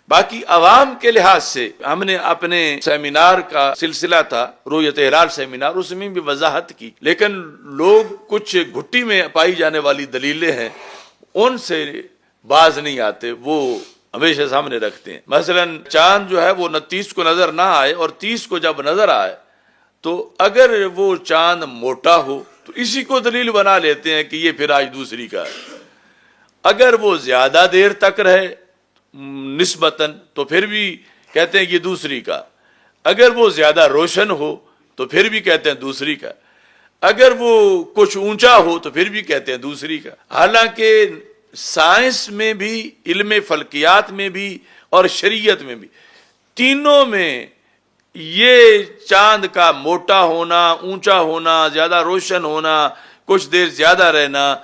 باقی عوام کے لحاظ سے ہم نے اپنے سیمینار کا سلسلہ تھا رؤیت ہلال سیمینار، اس میں بھی وضاحت کی، لیکن لوگ کچھ گھٹی میں پائی جانے والی دلیلیں ہیں ان سے باز نہیں آتے، وہ ہمیشہ سامنے رکھتے ہیں۔ مثلا چاند جو ہے وہ 29 کو نظر نہ آئے اور 30 کو جب نظر آئے تو اگر وہ چاند موٹا ہو تو اسی کو دلیل بنا لیتے ہیں کہ یہ پھر آج دوسری کا ہے۔ اگر وہ زیادہ دیر تک رہے نسبتاً تو پھر بھی کہتے ہیں یہ دوسری کا، اگر وہ زیادہ روشن ہو تو پھر بھی کہتے ہیں دوسری کا، اگر وہ کچھ اونچا ہو تو پھر بھی کہتے ہیں دوسری کا۔ حالانکہ سائنس میں بھی، علم فلکیات میں بھی اور شریعت میں بھی، تینوں میں یہ چاند کا موٹا ہونا، اونچا ہونا، زیادہ روشن ہونا، کچھ دیر زیادہ رہنا،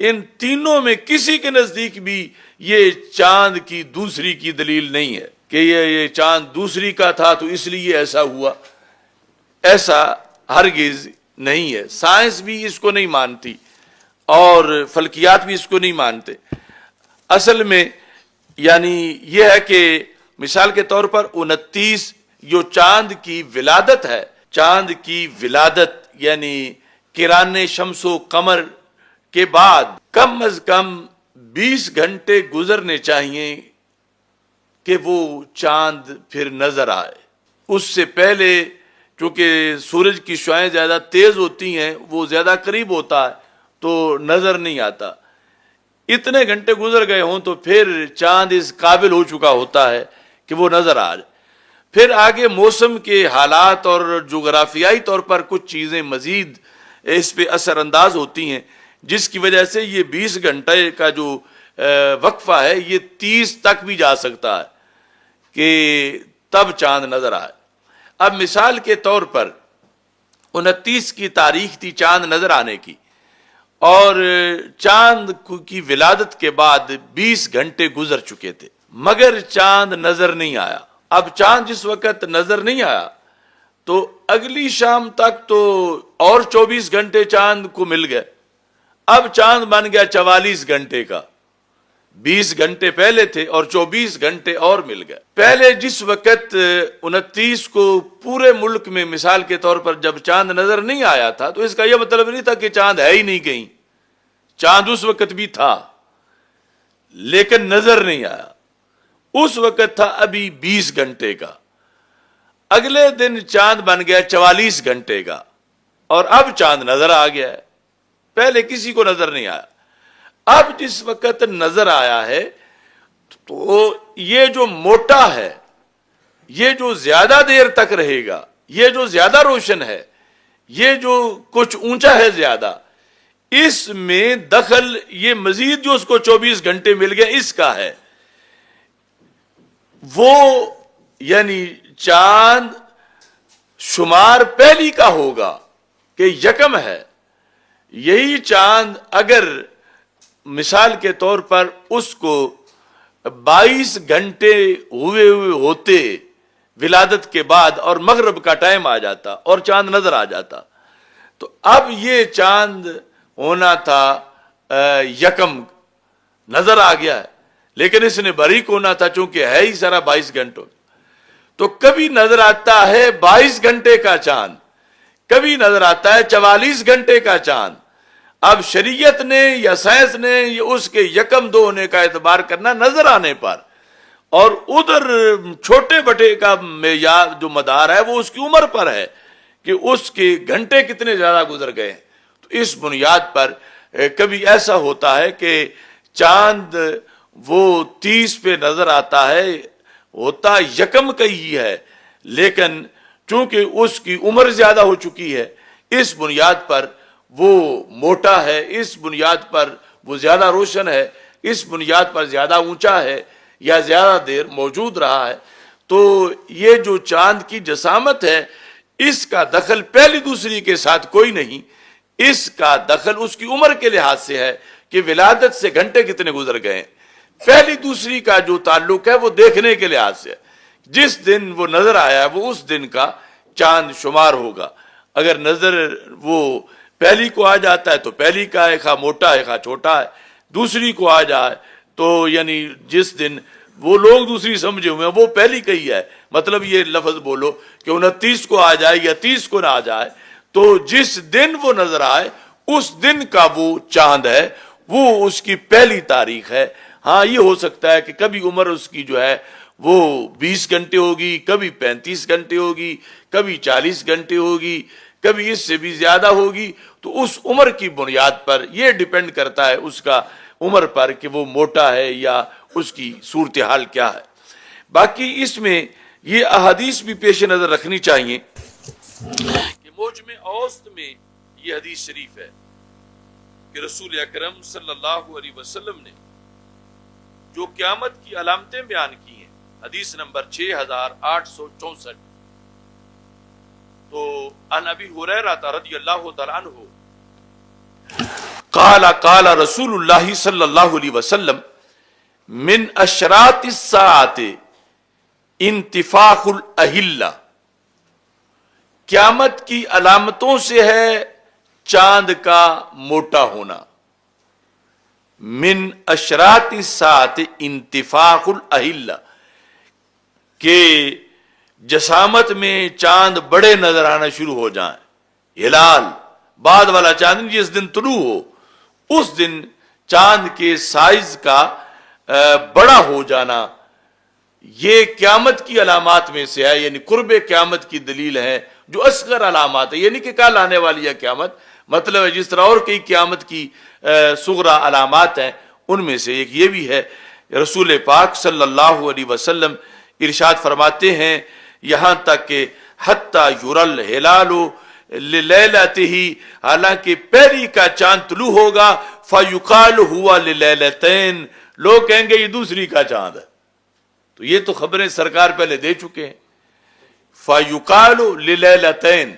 ان تینوں میں کسی کے نزدیک بھی یہ چاند کی دوسری کی دلیل نہیں ہے کہ یہ چاند دوسری کا تھا تو اس لیے ایسا ہوا، ایسا ہرگز نہیں ہے۔ سائنس بھی اس کو نہیں مانتی اور فلکیات بھی اس کو نہیں مانتے۔ اصل میں یعنی یہ ہے کہ مثال کے طور پر 29 جو چاند کی ولادت ہے، چاند کی ولادت یعنی قران شمس و قمر کے بعد کم از کم 20 گھنٹے گزرنے چاہیے کہ وہ چاند پھر نظر آئے۔ اس سے پہلے چونکہ سورج کی شعاعیں زیادہ تیز ہوتی ہیں، وہ زیادہ قریب ہوتا ہے تو نظر نہیں آتا۔ اتنے گھنٹے گزر گئے ہوں تو پھر چاند اس قابل ہو چکا ہوتا ہے کہ وہ نظر آ جائے۔ پھر آگے موسم کے حالات اور جغرافیائی طور پر کچھ چیزیں مزید اس پہ اثر انداز ہوتی ہیں، جس کی وجہ سے یہ 20 گھنٹے کا جو وقفہ ہے یہ 30 تک بھی جا سکتا ہے کہ تب چاند نظر آئے۔ اب مثال کے طور پر 29 کی تاریخ تھی چاند نظر آنے کی، اور چاند کی ولادت کے بعد 20 گھنٹے گزر چکے تھے مگر چاند نظر نہیں آیا۔ اب چاند جس وقت نظر نہیں آیا تو اگلی شام تک تو اور 24 گھنٹے چاند کو مل گئے، اب چاند بن گیا 44 گھنٹے کا، 20 گھنٹے پہلے تھے اور 24 گھنٹے اور مل گئے۔ پہلے جس وقت 29 کو پورے ملک میں مثال کے طور پر جب چاند نظر نہیں آیا تھا تو اس کا یہ مطلب نہیں تھا کہ چاند ہے ہی نہیں کہیں، چاند اس وقت بھی تھا لیکن نظر نہیں آیا۔ اس وقت تھا ابھی 20 گھنٹے کا، اگلے دن چاند بن گیا 44 گھنٹے کا، اور اب چاند نظر آ گیا ہے، پہلے کسی کو نظر نہیں آیا۔ اب جس وقت نظر آیا ہے تو یہ جو موٹا ہے، یہ جو زیادہ دیر تک رہے گا، یہ جو زیادہ روشن ہے، یہ جو کچھ اونچا ہے زیادہ، اس میں دخل یہ مزید جو اس کو 24 گھنٹے مل گئے اس کا ہے۔ وہ یعنی چاند شمار پہلی کا ہوگا کہ یکم ہے، یہی چاند اگر مثال کے طور پر اس کو 22 گھنٹے ہوئے ہوتے ولادت کے بعد اور مغرب کا ٹائم آ جاتا اور چاند نظر آ جاتا تو اب یہ چاند ہونا تھا یکم، نظر آ گیا ہے، لیکن اس نے باریک ہونا تھا چونکہ ہے ہی سارا 22 گھنٹوں۔ تو کبھی نظر آتا ہے 22 گھنٹے کا چاند، کبھی نظر آتا ہے 44 گھنٹے کا چاند۔ اب شریعت نے یا سائنس نے اس کے یکم دو ہونے کا اعتبار کرنا نظر آنے پر، اور ادھر چھوٹے بٹے کا معیار جو مدار ہے وہ اس کی عمر پر ہے کہ اس کے گھنٹے کتنے زیادہ گزر گئے۔ تو اس بنیاد پر کبھی ایسا ہوتا ہے کہ چاند وہ 30 پہ نظر آتا ہے، ہوتا یکم کا ہی ہے، لیکن چونکہ اس کی عمر زیادہ ہو چکی ہے اس بنیاد پر وہ موٹا ہے، اس بنیاد پر وہ زیادہ روشن ہے، اس بنیاد پر زیادہ اونچا ہے یا زیادہ دیر موجود رہا ہے۔ تو یہ جو چاند کی جسامت ہے اس کا دخل پہلی دوسری کے ساتھ کوئی نہیں، اس کا دخل اس کی عمر کے لحاظ سے ہے کہ ولادت سے گھنٹے کتنے گزر گئے۔ پہلی دوسری کا جو تعلق ہے وہ دیکھنے کے لحاظ سے، جس دن وہ نظر آیا ہے وہ اس دن کا چاند شمار ہوگا۔ اگر نظر وہ پہلی کو آ جاتا ہے تو پہلی کا ہے، خواہ موٹا ہے خواہ چھوٹا ہے، دوسری کو آ جائے تو یعنی جس دن وہ لوگ دوسری سمجھے ہوئے ہیں، وہ پہلی کہی ہے، مطلب یہ لفظ بولو کہ 29 کو آ جائے یا 30 کو نہ آ جائے، تو جس دن وہ نظر آئے اس دن کا وہ چاند ہے، وہ اس کی پہلی تاریخ ہے۔ ہاں یہ ہو سکتا ہے کہ کبھی عمر اس کی جو ہے وہ 20 گھنٹے ہوگی، کبھی 35 گھنٹے ہوگی، کبھی 40 گھنٹے ہوگی، کبھی اس سے بھی زیادہ ہوگی، تو اس عمر کی بنیاد پر یہ ڈیپینڈ کرتا ہے اس کا عمر پر کہ وہ موٹا ہے یا اس کی صورتحال کیا ہے۔ باقی اس میں یہ احادیث بھی پیش نظر رکھنی چاہیے کہ موجم اوسط میں یہ حدیث شریف ہے کہ رسول اکرم صلی اللہ علیہ وسلم نے جو قیامت کی علامتیں بیان کی ہیں، حدیث نمبر 6864، تو عن ابی ہریرہ رضی اللہ تعالی عنہ قال قال رسول اللہ صلی اللہ علیہ وسلم من اشراط الساعۃ انتفاخ الاہلہ، قیامت کی علامتوں سے ہے چاند کا موٹا ہونا۔ من اشراط الساعۃ انتفاخ الاہلہ، کہ جسامت میں چاند بڑے نظر آنا شروع ہو جائیں، ہلال بعد والا چاند جس دن طلوع ہو اس دن چاند کے سائز کا بڑا ہو جانا، یہ قیامت کی علامات میں سے ہے، یعنی قرب قیامت کی دلیل ہے، جو اصغر علامات ہے، یعنی کہ کل آنے والی ہے قیامت، مطلب ہے جس طرح اور کئی قیامت کی صغرا علامات ہیں ان میں سے ایک یہ بھی ہے۔ رسول پاک صلی اللہ علیہ وسلم ارشاد فرماتے ہیں یہاں تک کہ حتی یرل ہلال للیلتہ، حالانکہ پہلی کا چاند طلوع ہوگا، فیقال ہوا للیلتین، لوگ کہیں گے یہ دوسری کا چاند ہے۔ تو یہ تو خبریں سرکار پہلے دے چکے ہیں، فیقال للیلتین،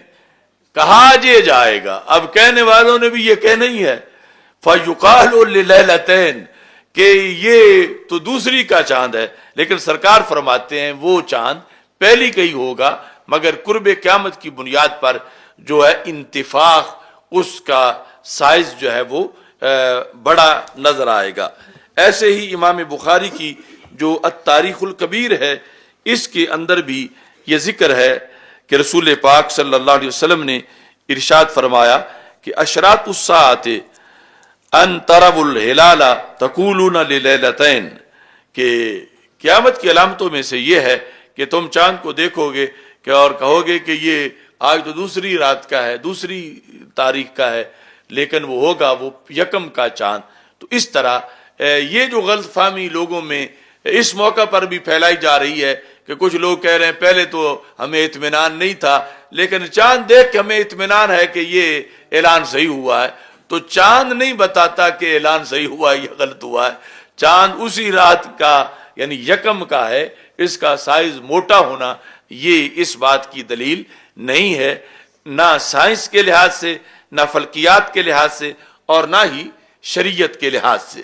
کہا یہ جائے گا، اب کہنے والوں نے بھی یہ کہنا ہی ہے، فیقال للیلتین، کہ یہ تو دوسری کا چاند ہے، لیکن سرکار فرماتے ہیں وہ چاند پہلی کا ہی ہوگا، مگر قرب قیامت کی بنیاد پر جو ہے انتفاخ، اس کا سائز جو ہے وہ بڑا نظر آئے گا۔ ایسے ہی امام بخاری کی جو التاریخ الکبیر ہے اس کے اندر بھی یہ ذکر ہے کہ رسول پاک صلی اللہ علیہ وسلم نے ارشاد فرمایا کہ اشراط الساعۃ ان تروا الہلال تقولون للیلتین، کہ قیامت کی علامتوں میں سے یہ ہے کہ تم چاند کو دیکھو گے کہ اور کہو گے کہ یہ آج تو دوسری رات کا ہے، دوسری تاریخ کا ہے، لیکن وہ ہوگا وہ یکم کا چاند۔ تو اس طرح یہ جو غلط فہمی لوگوں میں اس موقع پر بھی پھیلائی جا رہی ہے کہ کچھ لوگ کہہ رہے ہیں پہلے تو ہمیں اطمینان نہیں تھا، لیکن چاند دیکھ کے ہمیں اطمینان ہے کہ یہ اعلان صحیح ہوا ہے، تو چاند نہیں بتاتا کہ اعلان صحیح ہوا ہے یا غلط ہوا ہے، چاند اسی رات کا یعنی یکم کا ہے، اس کا سائز موٹا ہونا یہ اس بات کی دلیل نہیں ہے، نہ سائنس کے لحاظ سے، نہ فلکیات کے لحاظ سے، اور نہ ہی شریعت کے لحاظ سے۔